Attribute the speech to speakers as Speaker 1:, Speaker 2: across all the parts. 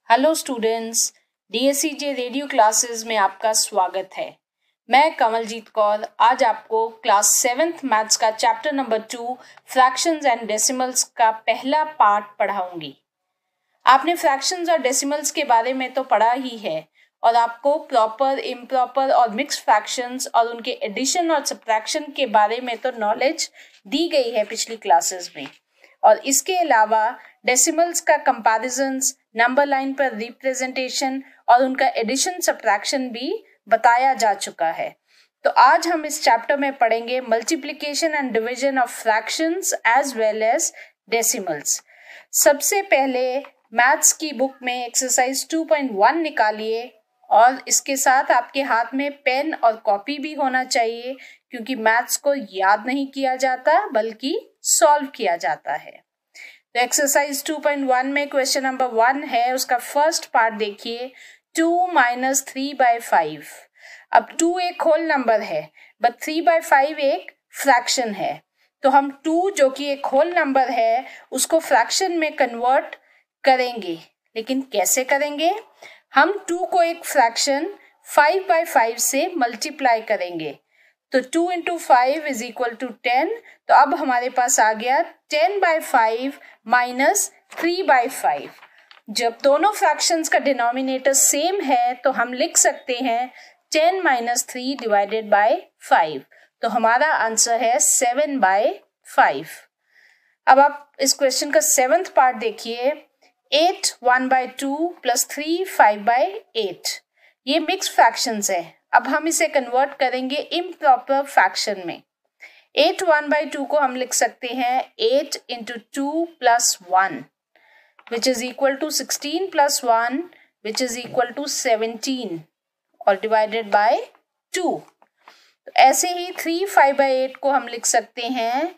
Speaker 1: Hello students, डीएससीजे radio classes में आपका स्वागत है। मैं कमलजीत कौर आज आपको क्लास 7th मैथ्स का chapter number 2 fractions and decimals का पहला पार्ट पढ़ाऊंगी। आपने फ्रैक्शंस और डेसिमल्स के बारे में तो पढ़ा ही है और आपको प्रॉपर, इम्प्रॉपर और मिक्स्ड फ्रैक्शंस और उनके एडिशन और सब्ट्रैक्शन के बारे में तो नॉलेज दी गई है पिछली क्लासेस में। और इसके अलावा डेसिमल्स का कंपैरिजंस, नंबर लाइन पर रिप्रेजेंटेशन और उनका एडिशन सब्ट्रैक्शन भी बताया जा चुका है। तो आज हम इस चैप्टर में पढ़ेंगे multiplication and division of fractions as well as decimals. सबसे पहले मैथ्स की बुक में एक्सरसाइज 2.1 निकालिए और इसके साथ आपके हाथ में पेन और कॉपी भी होना चाहिए, क्योंकि मैथ्स को याद नहीं किया जाता बल्कि सॉल्व किया जाता है। तो एक्सरसाइज 2.1 में क्वेश्चन नंबर 1 है, उसका फर्स्ट पार्ट देखिए। 2 - 3/5। अब 2 एक होल नंबर है बट 3/5 एक फ्रैक्शन है, तो हम 2 जो कि एक होल नंबर है उसको फ्रैक्शन में कन्वर्ट करेंगे। लेकिन कैसे करेंगे? हम 2 को एक फ्रैक्शन 5/5 से मल्टीप्लाई करेंगे। तो 2 × 5 = 10। तो अब हमारे पास आ गया 10/5 - 3/5। जब दोनों फ्रैक्शंस का डिनोमिनेटर सेम है तो हम लिख सकते हैं 10 - 3 / 5। तो हमारा आंसर है 7/5। अब आप इस क्वेश्चन का 7th पार्ट देखिए। 8 1/2 + 3 5/8। ये मिक्स फ्रैक्शंस है। अब हम इसे कन्वर्ट करेंगे इम्प्रॉपर फ्रैक्शन में। 8 1/2 को हम लिख सकते हैं 8 × 2 + 1 which is equal to 16 + 1 which is equal to 17 और divided by 2। ऐसे ही 3 5/8 को हम लिख सकते हैं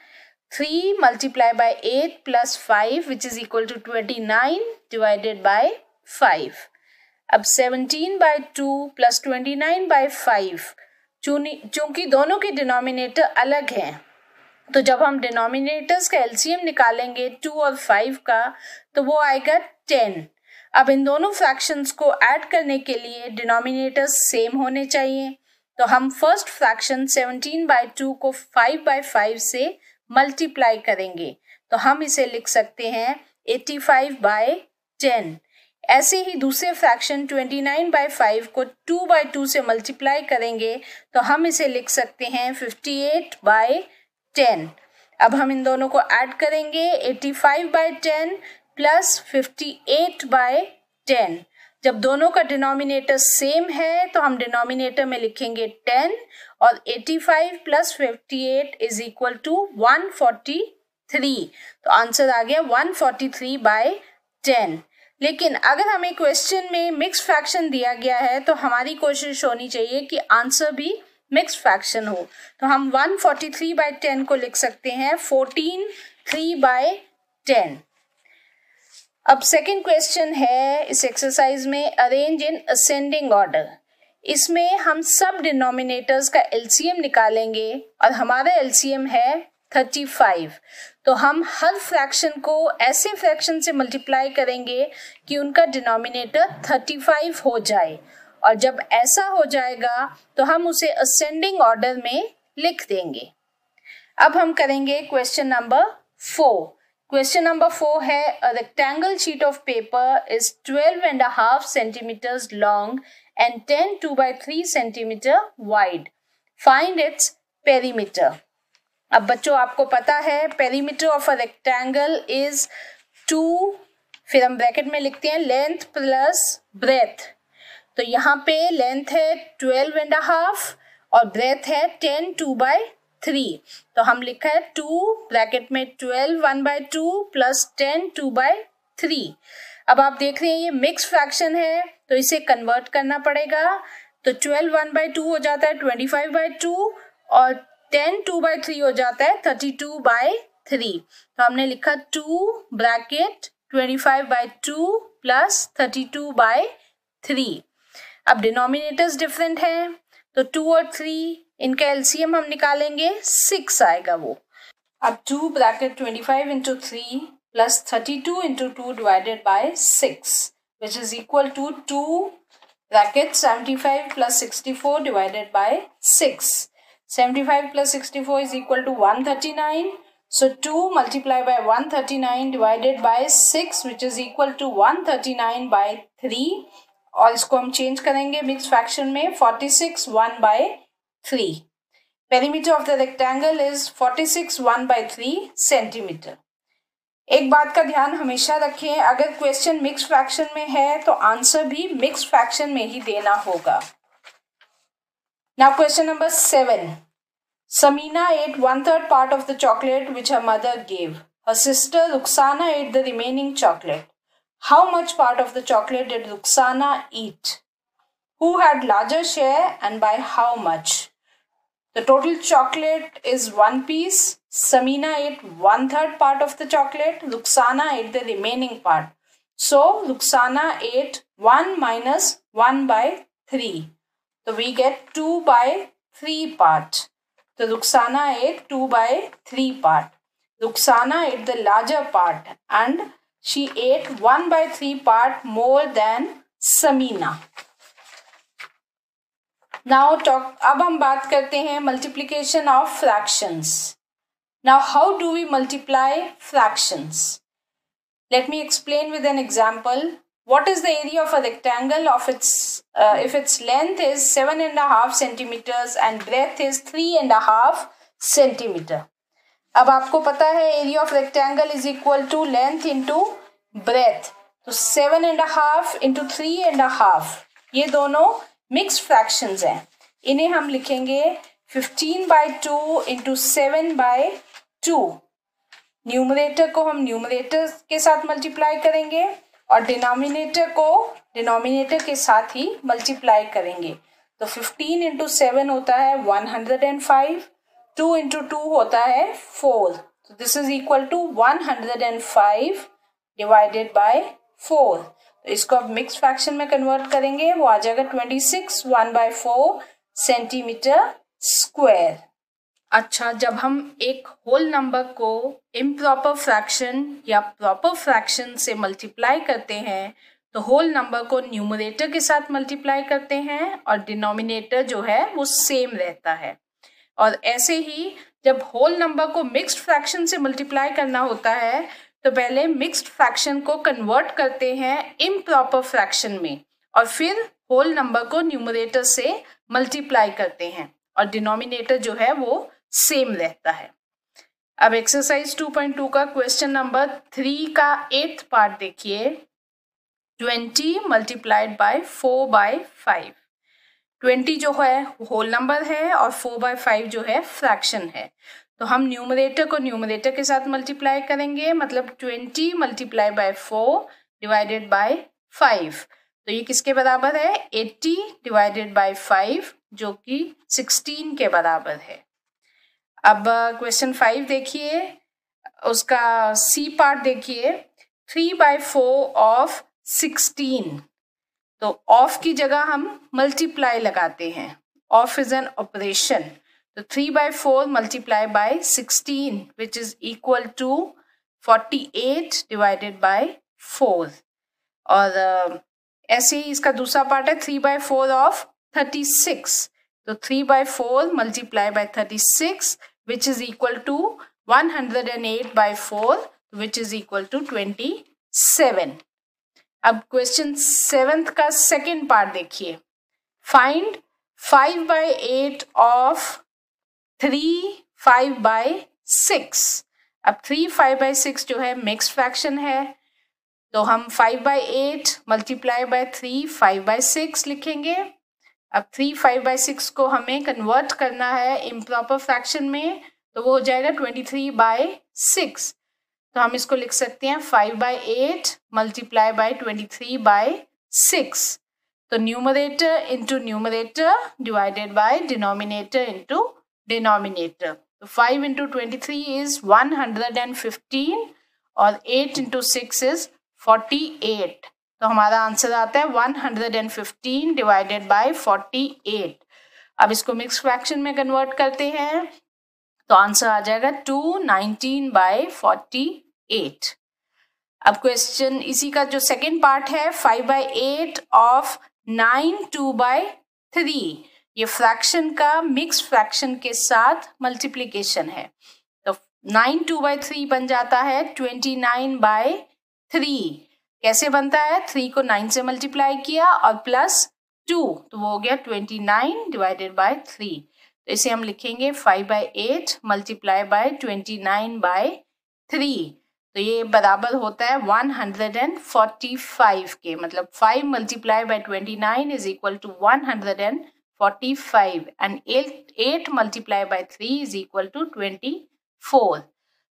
Speaker 1: 3 × 8 + 5 which is equal to 29 divided by 5। अब 17/2 + 29/5, चूंकि दोनों के डिनोमिनेटर अलग हैं, तो जब हम डिनोमिनेटर्स का एलसीएम निकालेंगे 2 और 5 का, तो वो आएगा 10। अब इन दोनों फ्रैक्शंस को ऐड करने के लिए डिनोमिनेटर्स सेम होने चाहिए, तो हम फर्स्ट फ्रैक्शन 17/2 को 5/5 से मल्टीप्लाई करेंगे। तो हम इसे लिख सकते हैं 85/10। ऐसे ही दूसरे फ्रैक्शन 29/5 को 2/2 से मल्टीप्लाई करेंगे तो हम इसे लिख सकते हैं 58/10। अब हम इन दोनों को ऐड करेंगे 85/10 + 58/10। जब दोनों का डिनोमिनेटर सेम है तो हम डिनोमिनेटर में लिखेंगे 10 और 85 + 58 = 143। तो आंसर आ गया 143/10। लेकिन अगर हमें क्वेश्चन में मिक्स फ्रैक्शन दिया गया है तो हमारी कोशिश होनी चाहिए कि आंसर भी मिक्स फ्रैक्शन हो। तो हम 143/10 को लिख सकते हैं 14 3/10। अब सेकंड क्वेश्चन है इस एक्सरसाइज में, अरेंज इन असेंडिंग ऑर्डर। इसमें हम सब डिनोमिनेटर्स का एलसीएम निकालेंगे और हमारा एलसीएम है 35। तो हम हर फ्रैक्शन को ऐसे फ्रैक्शन से मल्टीप्लाई करेंगे कि उनका डिनोमिनेटर 35 हो जाए, और जब ऐसा हो जाएगा तो हम उसे असेंडिंग ऑर्डर में लिख देंगे। अब हम करेंगे क्वेश्चन नंबर 4। क्वेश्चन नंबर 4 है, a rectangle sheet of paper is 12.5 centimeters long and 10 2/3 centimeter wide. Find its perimeter. अब बच्चों आपको पता है perimeter of a rectangle is 2, फिर हम ब्रैकेट में लिखते हैं लेंथ प्लस ब्रेथ। तो यहाँ पे लेंथ है 12.5 और ब्रेथ है 10 2/3। तो हम लिखा है 2 ब्रैकेट में 12 1/2 + 10 2/3। अब आप देख रहे हैं ये मिक्स फ्रैक्शन है तो इसे कन्वर्ट करना पड़ेगा। तो 12 1/2 हो जाता है 25/2 और 10 2/3 हो जाता है 32/3। तो हमने लिखा 2 ब्रैकेट 25/2 + 32/3। अब डिनोमिनेटर्स डिफरेंट हैं तो 2 और 3 इनका एलसीएम हम निकालेंगे 6 आएगा वो। अब 2 bracket 25 × 3 + 32 × 2 / 6। which is equal to 2 bracket 75 plus 64 divided by 6. 75 plus 64 is equal to 139. So 2 multiplied by 139 divided by 6, which is equal to 139 by 3. और इसको हम चेंज करेंगे मिक्स फ्रैक्शन में 46 1 by 3. Perimeter of the rectangle is 46 1 by 3 centimetre. एक बात का ध्यान हमेशा रखें, अगर क्वेश्चन मिक्स फ्रैक्शन में है तो आंसर भी मिक्स फ्रैक्शन में ही देना होगा. Now question number 7. Samina ate 1/3 part of the chocolate which her mother gave. Her sister Ruxana ate the remaining chocolate. How much part of the chocolate did Ruxana eat? Who had larger share and by how much? The total chocolate is 1 piece. Samina ate 1/3 part of the chocolate. Ruxana ate the remaining part. So Ruxana ate 1 minus 1 by 3. So we get 2 by 3 part. So Ruxana ate 2 by 3 part. Ruxana ate the larger part and she ate 1 by 3 part more than Samina. Now अब हम बात करते हैं multiplication of fractions. Now how do we multiply fractions? Let me explain with an example. What is the area of a rectangle if its length is 7.5 centimeters and breadth is 3.5 centimeter? अब आपको पता है area of rectangle is equal to length into breadth. तो 7.5 into 3.5 ये दोनों mixed fractions हैं. इन्हें हम लिखेंगे 15 by 2 into 7 by 2. न्यूमरेटर को हम न्यूमरेटर के साथ मल्टीप्लाई करेंगे और डिनोमिनेटर को डिनोमिनेटर के साथ ही मल्टीप्लाई करेंगे. तो 15 इंटू 7 होता है 105, 2 इंटू 2 होता है 4. तो this is equal to 105 divided by 4. तो इसको अब मिक्स फ्रैक्शन में कन्वर्ट करेंगे, वो आ जाएगा 26 1 by 4 सेंटीमीटर स्क्वायर. अच्छा, जब हम एक होल नंबर को इम्प्रॉपर फ्रैक्शन या प्रॉपर फ्रैक्शन से मल्टीप्लाई करते हैं तो होल नंबर को न्यूमरेटर के साथ मल्टीप्लाई करते हैं और डिनोमिनेटर जो है वो सेम रहता है. और ऐसे ही जब होल नंबर को मिक्स्ड फ्रैक्शन से मल्टीप्लाई करना होता है तो पहले मिक्स्ड फ्रैक्शन को कन्वर्ट करते हैं इम्प्रॉपर फ्रैक्शन में और फिर होल नंबर को न्यूमरेटर से मल्टीप्लाई करते हैं और डिनोमिनेटर जो है वो सेम रहता है. अब एक्सरसाइज 2.2 का क्वेश्चन नंबर 3 का 8th पार्ट देखिए. 20 मल्टीप्लाइड बाय 4 by 5. 20 जो है होल नंबर है और 4 by 5 जो है फ्रैक्शन है. तो हम न्यूमरेटर को न्यूमरेटर के साथ मल्टीप्लाई करेंगे, मतलब 20 मल्टीप्लाई बाय 4 डिवाइडेड बाय 5. तो ये किसके बराबर है? 80 डिवाइडेड बाय 5 जो कि 16 के बराबर है. अब क्वेश्चन 5 देखिए, उसका सी पार्ट देखिए. 3 by 4 ऑफ 16. तो ऑफ की जगह हम मल्टीप्लाई लगाते हैं. Of is an operation. तो 3 by 4 multiply by 16 which is equal to 48 divided by 4. और ऐसे ही इसका दूसरा पार्ट है 3 by 4 ऑफ 36. तो 3 by 4 multiply bye 36 which is equal to 108 by 4 which is equal to 27. अब क्वेश्चन 7th का सेकेंड पार्ट देखिए. Find 5 by 8 of 3 5 by 6. अब 3 5 by 6 जो है मिक्स फ्रैक्शन है तो हम 5 by 8 मल्टीप्लाई बाय 3 5 by 6 लिखेंगे. अब 3 5 by 6 को हमें कन्वर्ट करना है इम्प्रॉपर फ्रैक्शन में तो वो हो जाएगा 23 by 6. तो हम इसको लिख सकते हैं 5 by 8 मल्टीप्लाई बाय 23 by 6. तो numerator into numerator divided by denominator into denominator. तो 5 इंटू 23 इज 115 और 8 इंटू 6 इज 48. तो हमारा आंसर आता है 115 डिवाइडेड बाय 48. अब इसको मिक्स फ्रैक्शन में कन्वर्ट करते हैं तो आंसर आ जाएगा 219 by 48. अब क्वेश्चन इसी का जो सेकेंड पार्ट है, 5/8 ऑफ 9 2/3, ये फ्रैक्शन का मिक्स फ्रैक्शन के साथ मल्टीप्लीकेशन है। तो 9 2/3 बन जाता है 29/3। कैसे बनता है? 3 को 9 से मल्टीप्लाई किया और प्लस 2, तो वो हो गया 29/3। तो इसे हम लिखेंगे 5/8 मल्टीप्लाई बाय 29/3, तो ये बराबर होता है 145 के। मतलब 5 multiply by 29 is equal to 145 and 8 multiply by 3 is equal to 24।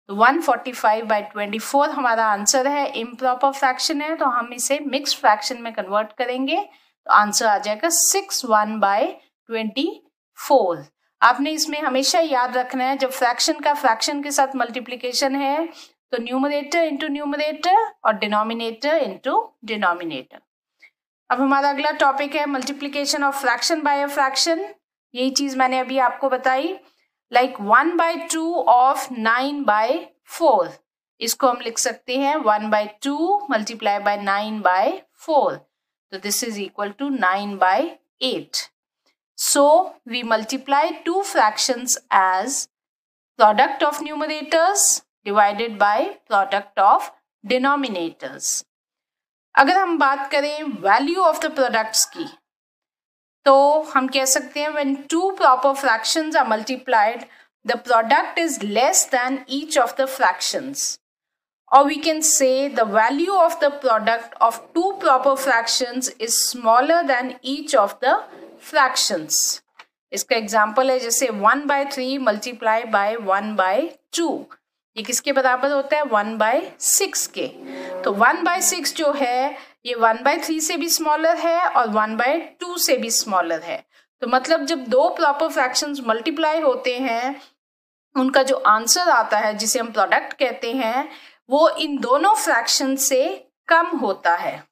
Speaker 1: तो 145/24 हमारा आंसर है। इम्प्रॉपर फ्रैक्शन है तो हम इसे मिक्स फ्रैक्शन में कन्वर्ट करेंगे, तो आंसर आ जाएगा 61/24। आपने इसमें हमेशा याद रखना है, जब फ्रैक्शन का फ्रैक्शन के साथ मल्टीप्लिकेशन है तो न्यूमरेटर इंटू न्यूमरेटर और डिनोमिनेटर इंटू डिनोमिनेटर। अब हमारा अगला टॉपिक है multiplication of fraction by a fraction. यही चीज मैंने अभी आपको बताई। लाइक 1/2 ऑफ 9/4, इसको हम लिख सकते हैं 1/2 मल्टीप्लाई बाय 9/4, तो this is equal to 9/8। So we multiply two fractions as product of numerators divided by product of denominators. अगर हम बात करें वैल्यू ऑफ द प्रोडक्ट्स की, तो हम कह सकते हैं when two proper fractions are multiplied, the product is less than each of the fractions. Or we can say the value of the product of two proper fractions is smaller than each of the fractions. इसका example है जैसे 1/3 multiply by 1/2, ये किसके बराबर होता है? 1/6 के। तो 1/6 जो है ये 1/3 से भी स्मॉलर है और 1/2 से भी स्मॉलर है। तो मतलब जब दो प्रॉपर फ्रैक्शंस मल्टीप्लाई होते हैं, उनका जो आंसर आता है जिसे हम प्रोडक्ट कहते हैं, वो इन दोनों फ्रैक्शन से कम होता है।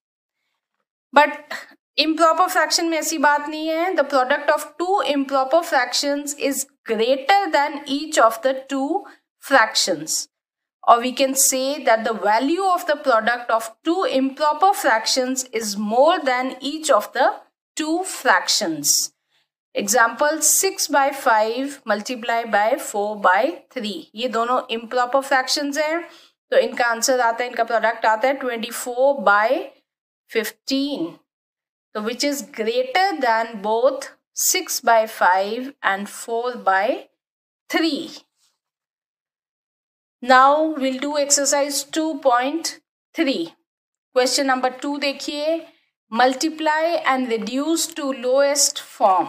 Speaker 1: बट इम्प्रॉपर फ्रैक्शन में ऐसी बात नहीं है। The product of two improper fractions is greater than each of the two fractions, or we can say that the value of the product of two improper fractions is more than each of the two fractions. Example 6/5 multiply by 4/3, ये दोनों improper fractions हैं, तो इनका answer आता है, इनका product आता है 24/15, तो which is greater than both 6/5 and 4/3. Now we'll do exercise 2.3. Question number 2 देखिए, multiply and reduce to lowest form.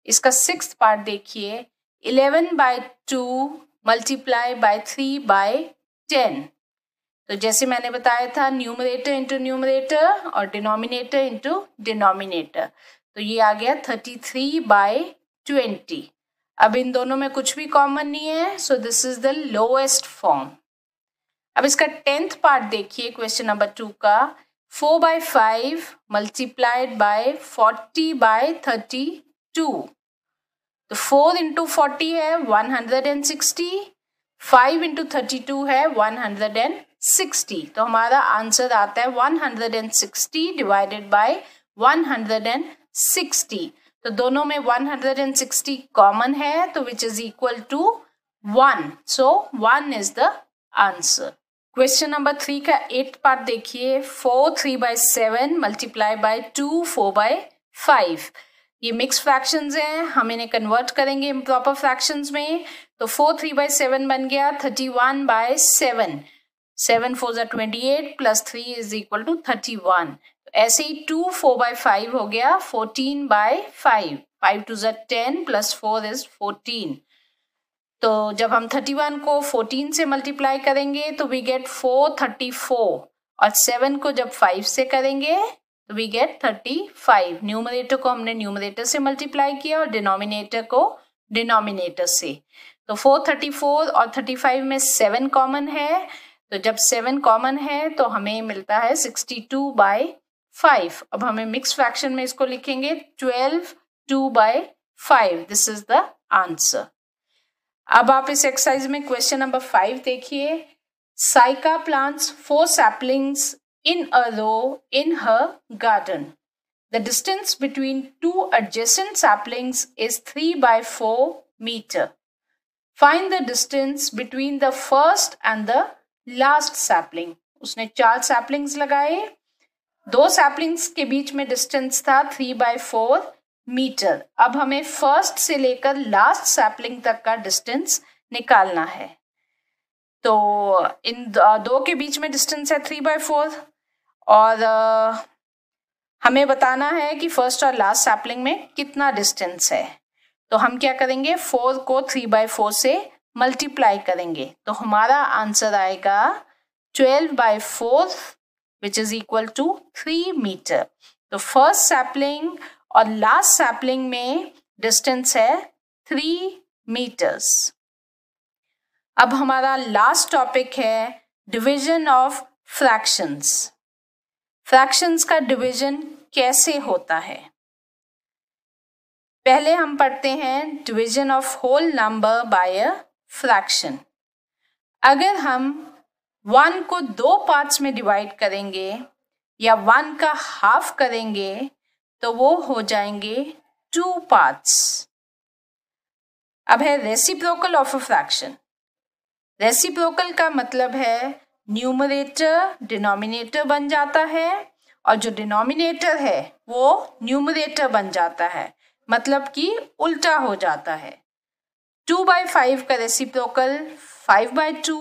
Speaker 1: इसका 6th पार्ट देखिए, 11/2 multiply by 3/10. तो जैसे मैंने बताया था न्यूमरेटर इंटू न्यूमरेटर और डिनोमिनेटर इंटू डिनोमिनेटर, तो ये आ गया 33/20। अब इन दोनों में कुछ भी कॉमन नहीं है, so this is the lowest form. अब इसका 10th पार्ट देखिए क्वेश्चन नंबर 2 का, 4/5 मल्टीप्लाइड बाय 40/32। तो 4 इंटू 40 है 160, 5 इंटू 32 है 160, तो हमारा आंसर आता है 160 डिवाइडेड बाय 160। तो दोनों में 160 कॉमन है, तो which is equal to 1, so 1 is the answer. Question number 3 का 8th पार्ट देखिए, 4 3/7 मल्टीप्लाई बाय 2 4/5। ये मिक्स फ्रैक्शंस हैं, हम इन्हें कन्वर्ट करेंगे इम्प्रॉपर फ्रैक्शंस में। तो 4 3/7 बन गया 31/7, 7 4 28 प्लस 3 इज इक्वल टू 31। ऐसे ही 2 4/5 हो गया 14/5, 5 2 10 प्लस 4 इज 14। तो जब हम 31 को 14 से मल्टीप्लाई करेंगे तो वी गेट 434, और 7 को जब 5 से करेंगे तो वी गेट 35। न्यूमरेटर को हमने न्यूमरेटर से मल्टीप्लाई किया और डिनोमिनेटर को डिनोमिनेटर से। तो 434 और 35 में 7 कॉमन है, तो जब 7 कॉमन है तो हमें मिलता है 62/5। अब हमें मिक्स फ्रैक्शन में इसको लिखेंगे 12 2/5, दिस इज द आंसर। अब आप इस एक्सरसाइज में क्वेश्चन नंबर 5 देखिए, Saika plants 4 saplings in a row in her garden. The distance between 2 adjacent saplings is 3 by 4 meter. Find the distance between the first and the last sapling. उसने 4 saplings लगाए, 2 saplings के बीच में distance था 3 by 4 metre. अब हमें first से लेकर last sapling तक का डिस्टेंस निकालना है. तो इन दो के बीच में डिस्टेंस है 3 by 4 और हमें बताना है कि फर्स्ट और लास्ट सैपलिंग में कितना डिस्टेंस है. तो हम क्या करेंगे, 4 को 3 by 4 से मल्टीप्लाई करेंगे. तो हमारा आंसर आएगा 12 by 4 which is equal to 3 metre. तो फर्स्ट सैपलिंग और लास्ट सैपलिंग में डिस्टेंस है 3 मीटर्स. अब हमारा लास्ट टॉपिक है डिवीजन ऑफ फ्रैक्शंस. फ्रैक्शंस का डिवीजन कैसे होता है. पहले हम पढ़ते हैं division of whole number by a fraction. अगर हम 1 को 2 पार्ट्स में डिवाइड करेंगे या 1 का हाफ करेंगे तो वो हो जाएंगे 2 पार्ट्स. अब है reciprocal of a fraction. Reciprocal का मतलब है न्यूमरेटर डिनोमिनेटर बन जाता है और जो डिनोमिनेटर है वो न्यूमरेटर बन जाता है, मतलब कि उल्टा हो जाता है. 2 by 5 का रेसिप्रोकल 5 by 2.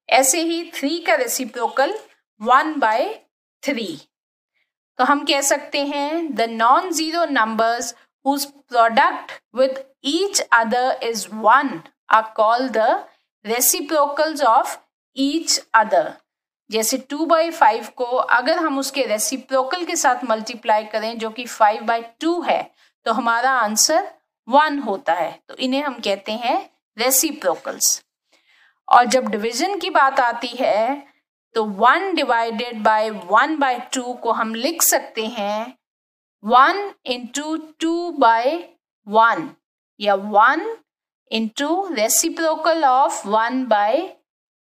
Speaker 1: ऐसे ही 3 का रेसिप्रोकल 1 by 3. तो हम कह सकते हैं the non zero numbers whose product with each other is 1 are called the reciprocals of each other. जैसे 2 by 5 को अगर हम उसके रेसिप्रोकल के साथ मल्टीप्लाई करें जो कि 5 by 2 है तो हमारा आंसर 1 होता है. तो इन्हें हम कहते हैं रेसिप्रोकल्स. और जब डिवीजन की बात आती है तो 1 डिवाइडेड बाय 1 by 2 को हम लिख सकते हैं 1 into 2 by 1 या 1 into रेसिप्रोकल ऑफ 1 by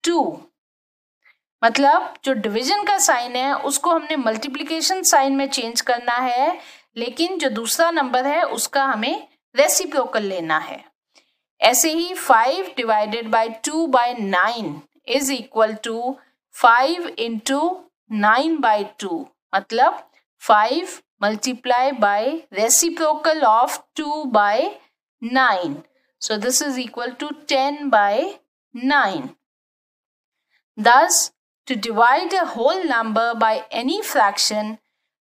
Speaker 1: 2. मतलब जो डिवीजन का साइन है उसको हमने मल्टीप्लिकेशन साइन में चेंज करना है, लेकिन जो दूसरा नंबर है उसका हमें रेसिप्रोकल लेना है. ऐसे ही 5 divided by 2 by 9 is equal to 5 into 9 by 2, मतलब 5 multiply by reciprocal of 2 by 9. So this is equal to 10 by 9. Thus, to divide a whole number by any fraction,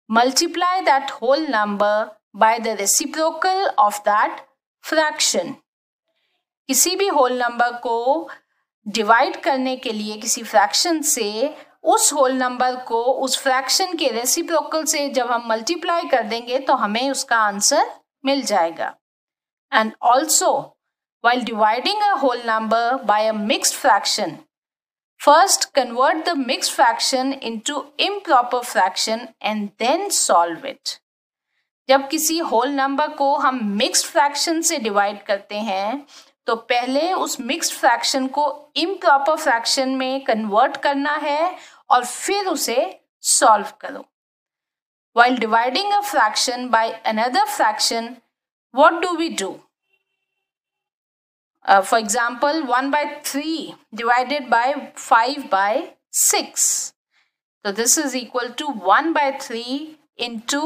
Speaker 1: multiply that whole number by the reciprocal of that fraction. किसी भी whole number को divide करने के लिए किसी fraction से उस whole number को उस फ्रैक्शन के रेसिप्रोकल से जब हम मल्टीप्लाई कर देंगे तो हमें उसका आंसर मिल जाएगा. And also while dividing a whole number by a mixed fraction, first convert the mixed fraction into improper fraction and then solve it. जब किसी होल नंबर को हम मिक्स्ड फ्रैक्शन से डिवाइड करते हैं तो पहले उस मिक्स्ड फ्रैक्शन को इम्प्रॉपर फ्रैक्शन में कन्वर्ट करना है और फिर उसे सॉल्व करो. While dividing a fraction by another fraction, what do we do? For example, 1 by 3 divided by 5 by 6. So this is equal to 1 by 3 into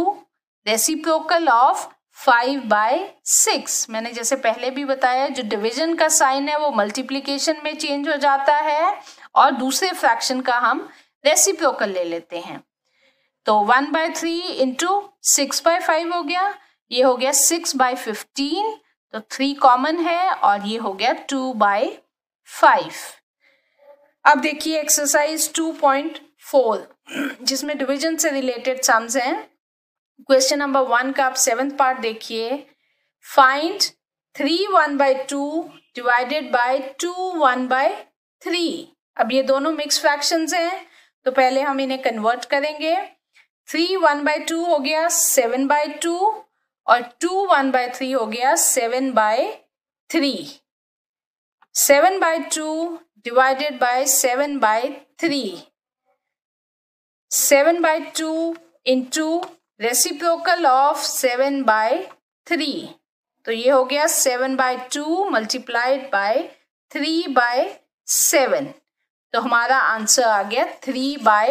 Speaker 1: reciprocal of 5 by 6. मैंने जैसे पहले भी बताया जो डिवीजन का साइन है वो मल्टीप्लिकेशन में चेंज हो जाता है और दूसरे फ्रैक्शन का हम रेसिप्रोकल ले लेते हैं. तो 1 by 3 इंटू 6 by 5 हो गया, ये हो गया 6 by 15, तो 3 कॉमन है और ये हो गया 2 by 5. अब देखिए एक्सरसाइज 2.4 जिसमें डिवीजन से रिलेटेड सम्स हैं. क्वेश्चन नंबर 1 का आप 7th पार्ट देखिए. Find 3 1 by 2 divided by 2 1 by 3. अब ये दोनों मिक्स फ्रैक्शंस हैं तो पहले हम इन्हें कन्वर्ट करेंगे. 3 1 by 2 हो गया 7 by 2 और 2 1 by 3 हो गया 7 by 3. 7 by 2 divided by 7 by 3. 7 by 2 into reciprocal of 7 by 3. तो ये हो गया 7 by 2 multiplied by 3 by 7. तो हमारा आंसर आ गया 3 by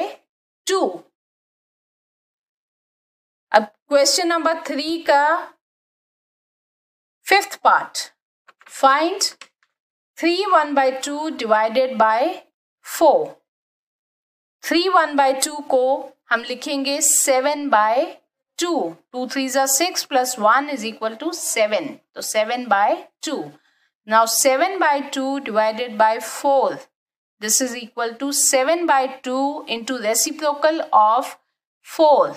Speaker 1: 2. अब क्वेश्चन नंबर 3 का 5th part. Find 3 1 by 2 divided by 4. 3 1 by 2 को हम लिखेंगे 7 by 2. 2 3s are 6 plus 1 is equal to 7. तो 7 by 2. Now 7 by 2 divided by 4. This is equal to 7 by 2 into reciprocal of 4.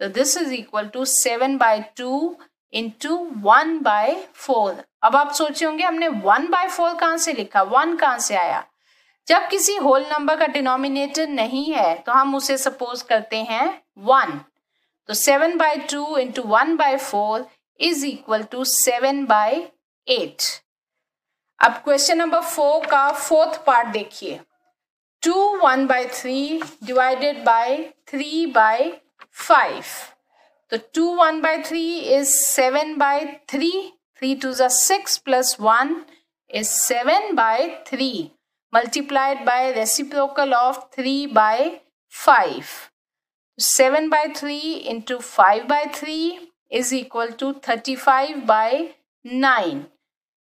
Speaker 1: So this is equal to 7 by 2 into 1 by 4. अब आप सोचे होंगे हमने 1 by 4 कहाँ से लिखा, 1 कहाँ से आया? जब किसी होल नंबर का डिनोमिनेटर नहीं है तो हम उसे सपोज करते हैं 1. तो 7 by 2 into 1 by 4 is equal to 7 by 8. अब क्वेश्चन नंबर 4 का 4th पार्ट देखिए. 2 1 by 3 divided by 3 by 5. तो 2 1 by 3 is 7 by 3. 3 2s are 6 plus 1 is 7 by 3 multiplied by reciprocal of 3 by 5. 7 by 3 into 5 by 3 is equal to 35 by 9.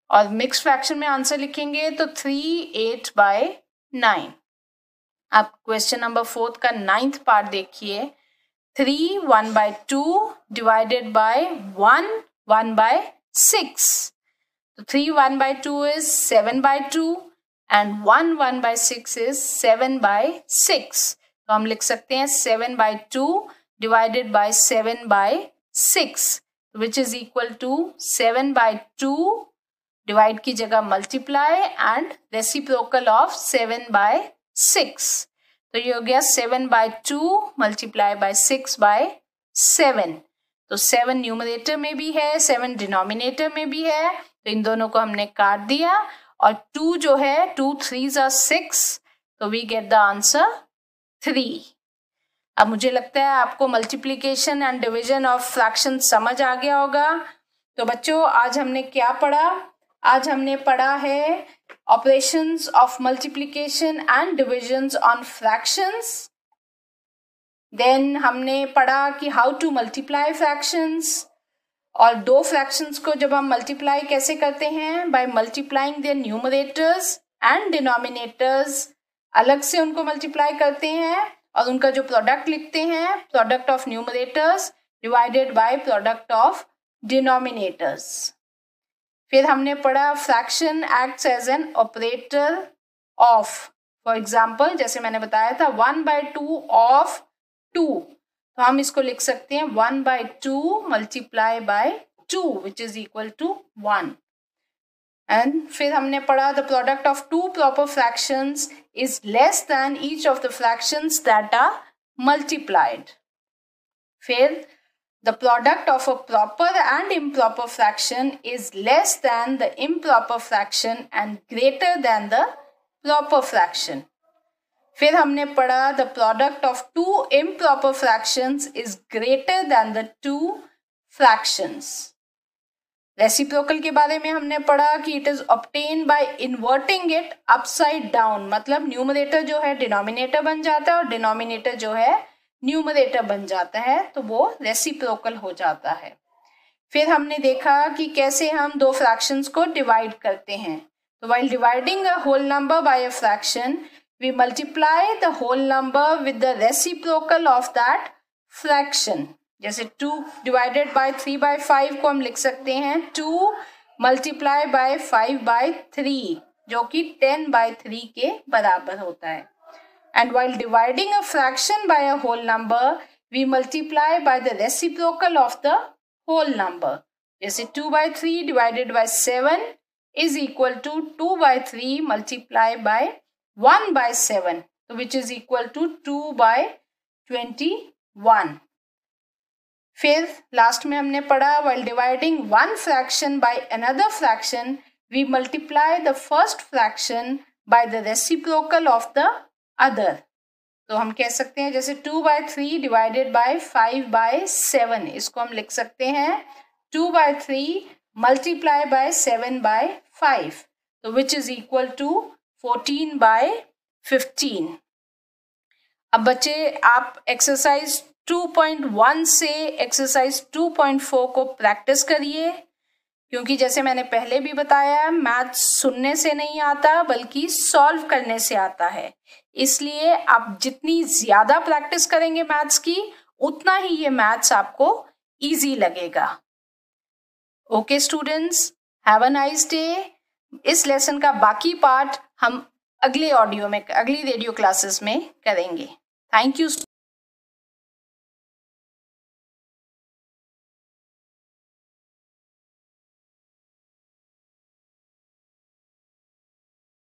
Speaker 1: और mix fraction में answer लिखेंगे तो 3 8 by 9. अब question number 4 का 9th part देखिए. 3 1 by 2 divided by 1 1 by 6. तो 3 1 by 2 is 7 by 2 and 1 1 by 6 is 7 by 6. तो हम लिख सकते हैं 7 by 2 divided by 7 by 6 which is equal to 7 by 2 divide की जगह multiply and reciprocal of 7 by 6. तो ये हो गया 7 by 2 मल्टीप्लाई बाय 6 by 7. तो 7 न्यूमरेटर में भी है, 7 डिनोमिनेटर में भी है, तो इन दोनों को हमने काट दिया. और 2 जो है 2 3s are 6, तो वी गेट द आंसर 3. अब मुझे लगता है आपको multiplication and division of fraction समझ आ गया होगा. तो बच्चों आज हमने क्या पढ़ा? आज हमने पढ़ा है operations of multiplication and divisions on fractions. Then हमने पढ़ा कि हाउ टू मल्टीप्लाई फ्रैक्शंस, और दो फ्रैक्शंस को जब हम मल्टीप्लाई कैसे करते हैं, by multiplying their numerators and denominators. अलग से उनको मल्टीप्लाई करते हैं और उनका जो प्रोडक्ट लिखते हैं, product of numerators divided by product of denominators. फिर हमने पढ़ा fraction acts as an operator of. For example जैसे मैंने बताया था 1 by 2 ऑफ 2, तो हम इसको लिख सकते हैं 1 by 2 multiply by 2 which is equal to 1. And फिर हमने पढ़ा the product of two proper fractions is less than each of the fractions that are multiplied. फिर the product of a proper and improper fraction is less than the improper fraction and greater than the proper fraction. फिर हमने पढ़ा the product of two improper fractions is greater than the two fractions. Reciprocal के बारे में हमने पढ़ा कि it is obtained by inverting it upside down. मतलब न्यूमरेटर जो है डिनोमिनेटर बन जाता है और डिनोमिनेटर जो है न्यूमरेटर बन जाता है, तो वो रेसिप्रोकल हो जाता है. फिर हमने देखा कि कैसे हम दो फ्रैक्शंस को डिवाइड करते हैं. तो while dividing a whole number by a fraction we multiply the whole number with the reciprocal of that fraction. जैसे 2 डिवाइडेड बाय 3 by 5 को हम लिख सकते हैं 2 मल्टीप्लाई बाय 5 by 3 जो कि 10 by 3 के बराबर होता है. And while dividing a fraction by a whole number, we multiply by the reciprocal of the whole number. जैसे 2 by 3 divided by 7 is equal to 2 by 3 multiplied by 1 by 7, which is equal to 2 by 21. फिर last में हमने पढ़ा while dividing one fraction by another fraction, we multiply the first fraction by the reciprocal of the other. तो हम कह सकते हैं जैसे 2/3 डिवाइडेड बाय 5/7, इसको हम लिख सकते हैं 2/3 मल्टीप्लाई बाय 7/5, तो विच इज इक्वल टू 14/15. अब बच्चे आप एक्सरसाइज 2.1 से एक्सरसाइज 2.4 को प्रैक्टिस करिए, क्योंकि जैसे मैंने पहले भी बताया मैथ्स सुनने से नहीं आता बल्कि सॉल्व करने से आता है. इसलिए आप जितनी ज्यादा प्रैक्टिस करेंगे मैथ्स की उतना ही ये मैथ्स आपको इजी लगेगा. Okay students, have a nice day. इस लेसन का बाकी पार्ट हम अगले रेडियो क्लासेस में करेंगे. Thank you.